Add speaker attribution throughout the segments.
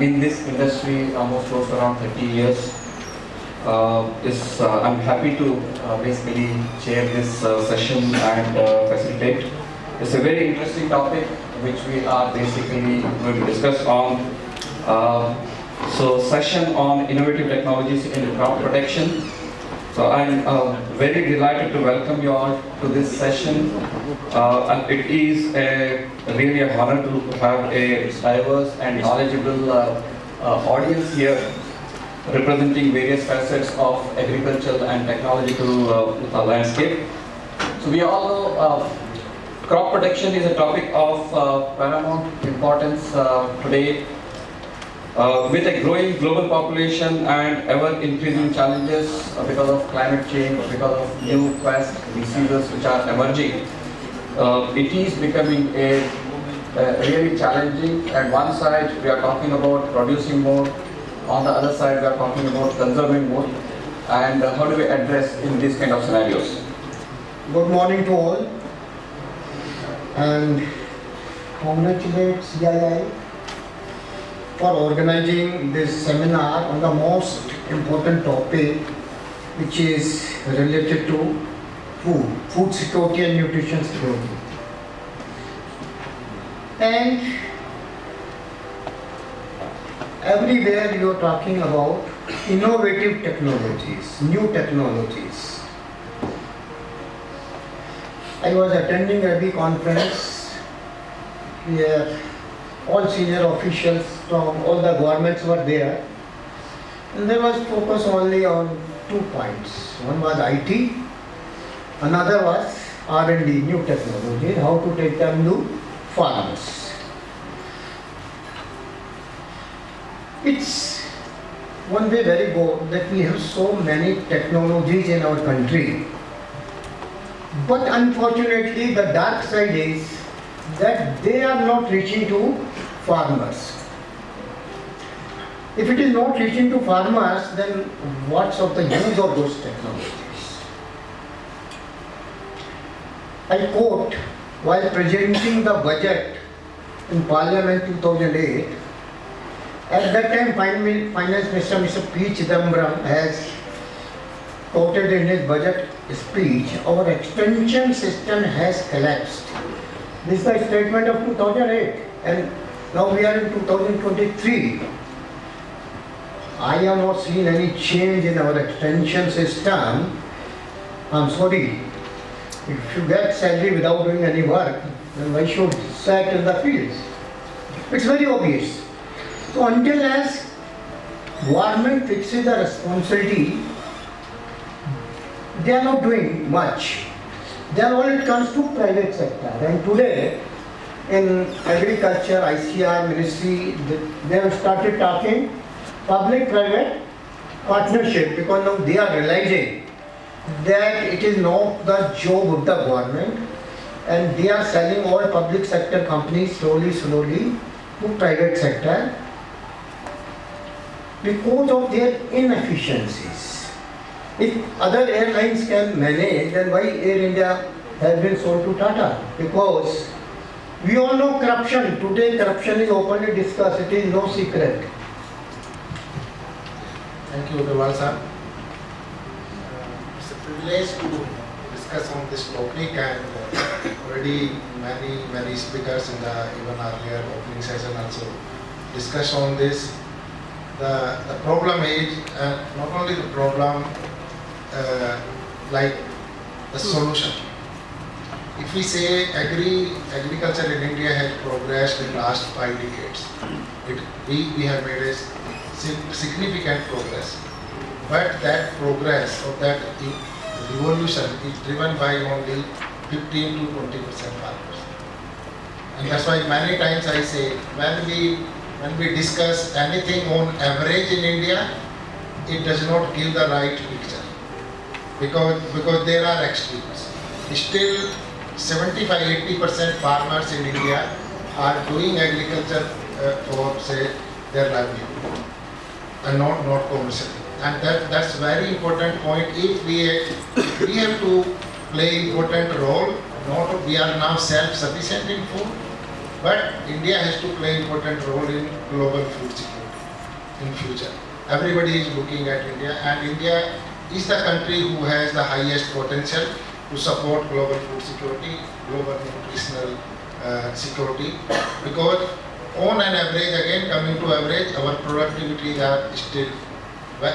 Speaker 1: in this industry almost close to around 30 years. I'm happy to basically chair this session and facilitate. It's a very interesting topic which we are basically going to discuss on. So session on innovative technologies in crop protection. So I'm very delighted to welcome you all to this session. And it is really an honor to have a diverse and knowledgeable audience here representing various facets of agricultural and technological landscape. So we all know crop protection is a topic of paramount importance today. With a growing global population and ever-increasing challenges because of climate change, because of new pest diseases which are emerging, it is becoming a really challenging. And one side we are talking about producing more, on the other side we are talking about conserving more. And how do we address in these kind of scenarios?
Speaker 2: Good morning to all, and congratulate CII for organizing this seminar on the most important topic, which is related to food security and nutrition security. And everywhere you are talking about innovative technologies, new technologies. I was attending a big conference where all senior officials from all the governments were there, and there was focus only on 2 points. One was IT, another was R&D, new technology, how to take them to farmers. It's one way very good that we have so many technologies in our country, but unfortunately the dark side is that they are not reaching to farmers. If it is not reaching to farmers, then what's of the use of those technologies? I quote, while presenting the budget in Parliament 2008, at that time Finance Minister Mr. P. Chidambaram has quoted in his budget speech, our extension system has collapsed. This is the statement of 2008, and now we are in 2023. I have not seen any change in our extension system. I'm sorry, if you get salary without doing any work, then why should sit in the fields? It's very obvious. So until as government fixes the responsibility, they are not doing much. Then all it comes to private sector, and today in agriculture, ICR ministry, they have started talking public-private partnership, because now they are realizing that it is not the job of the government, and they are selling all public sector companies slowly to private sector because of their inefficiencies. If other airlines can manage, then why Air India has been sold to Tata? Because we all know corruption. Today corruption is openly discussed. It is no secret.
Speaker 3: Thank you, Dewal sir. It's a privilege to discuss on this topic, and already many speakers in the even earlier opening session also discussed on this. The problem is not only the problem, like the solution. If we say agriculture in India has progressed in the last 5 decades, we have made a significant progress. But that progress or that revolution is driven by only 15 to 20% farmers. And that's why many times I say, when we discuss anything on average in India, it does not give the right picture. Because there are extremes. Still 75-80% farmers in India are doing agriculture for say their livelihood and not commercial. And that's very important point. If we have to play important role, not we are now self-sufficient in food, but India has to play important role in global food security. in future. Everybody is looking at India, and India is the country who has the highest potential to support global food security, global nutritional security, because on an average, again coming to average, our productivities are still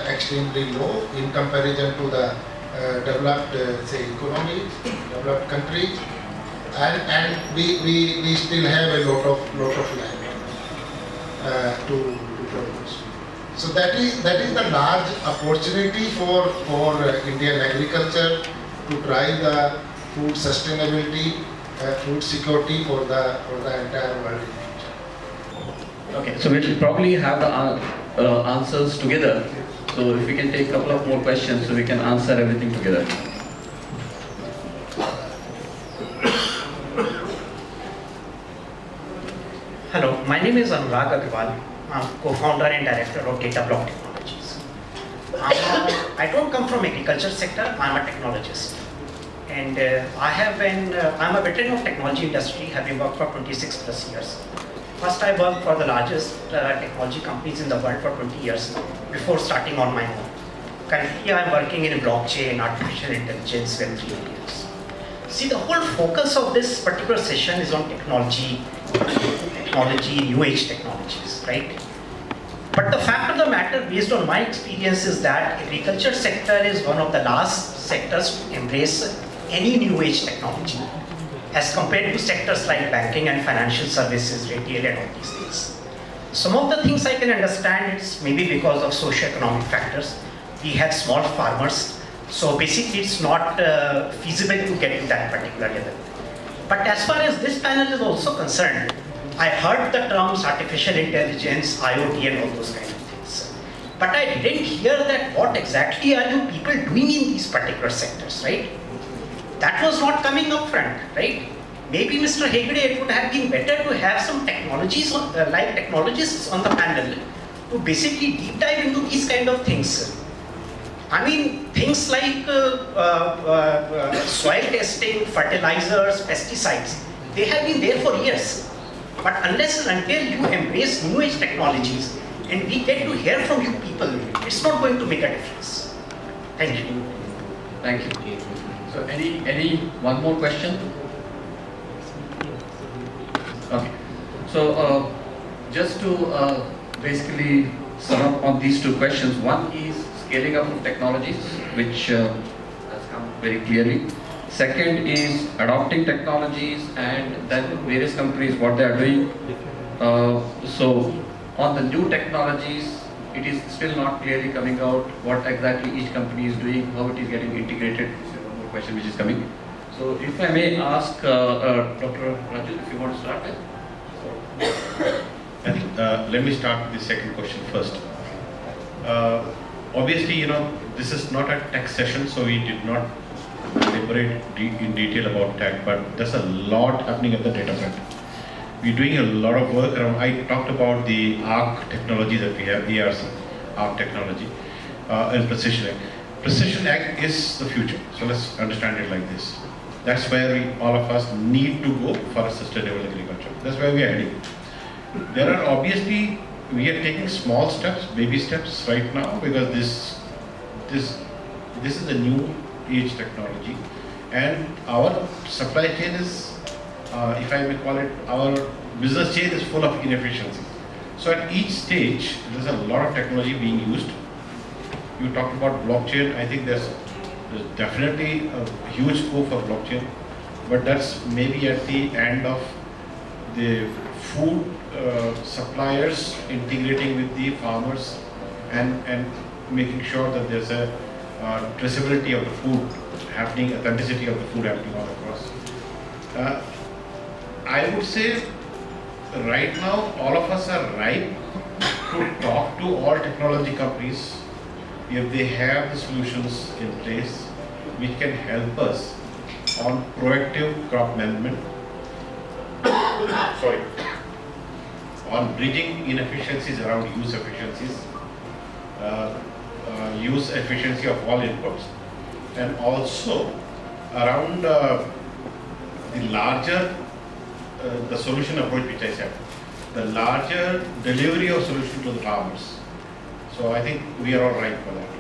Speaker 3: extremely low in comparison to the developed say economies, developed countries, and we still have a lot of land to produce. So that is the large opportunity for Indian agriculture to drive the food sustainability, food security for the entire world in future.
Speaker 1: Okay, so we'll probably have the answers together. So if we can take a couple of more questions so we can answer everything together.
Speaker 4: Hello, my name is Anurag Agarwal. I'm co-founder and director of Data Block Technologies. I don't come from agriculture sector, I'm a technologist. And I'm a veteran of technology industry, having worked for 26 plus years. First, I worked for the largest technology companies in the world for 20 years before starting on my own. Currently, I'm working in blockchain, artificial intelligence, Web3 areas. See, the whole focus of this particular session is on technology, new age technologies, right? But the fact of the matter, based on my experience, is that agriculture sector is one of the last sectors to embrace any new age technology, as compared to sectors like banking and financial services, retail, and all these things. Some of the things I can understand, it's maybe because of socio-economic factors. We have small farmers, so basically it's not feasible to get to that particular level. But as far as this panel is also concerned, I heard the terms artificial intelligence, IoT, and all those kind of things. But I didn't hear that what exactly are you people doing in these particular sectors, right? That was not coming up front, right? Maybe Mr. Hegde, it would have been better to have some technologies like technologists on the panel to basically deep dive into these kind of things. I mean, things like soil testing, fertilizers, pesticides, they have been there for years. But unless and until you embrace new age technologies and we get to hear from you people, it's not going to make a difference. Thank you.
Speaker 1: Thank you. So any one more question? Okay. So just to basically sum up on these two questions, one is scaling up of technologies, which has come very clearly. Second is adopting technologies, and then various companies what they are doing. So on the new technologies, it is still not clearly coming out what exactly each company is doing, how it is getting integrated. One more question which is coming. So if I may ask Dr. Raju, if you want to start with.
Speaker 5: I think let me start with the second question first. Obviously, this is not a tech session, so we did not elaborate in detail about tech, but there's a lot happening at the data front. We're doing a lot of work around. I talked about the ARC technology that we have, ARC technology, and precision ag. Precision ag is the future, so let's understand it like this. That's where all of us need to go for a sustainable agriculture. That's where we are heading. There are obviously, we are taking small steps, baby steps right now, because this is a new age technology, and our supply chain is, if I may call it, our business chain is full of inefficiencies. So at each stage, there's a lot of technology being used. You talked about blockchain. I think there's definitely a huge scope for blockchain, but that's maybe at the end of the food suppliers integrating with the farmers and making sure that there's a traceability of the food happening, authenticity of the food happening all across. I would say right now all of us are ripe to talk to all technology companies if they have the solutions in place which can help us on proactive crop management, on bridging inefficiencies around use efficiencies, use efficiency of all inputs, and also around the larger the solution approach which I said, the larger delivery of solution to the farmers. So I think we are all right for that.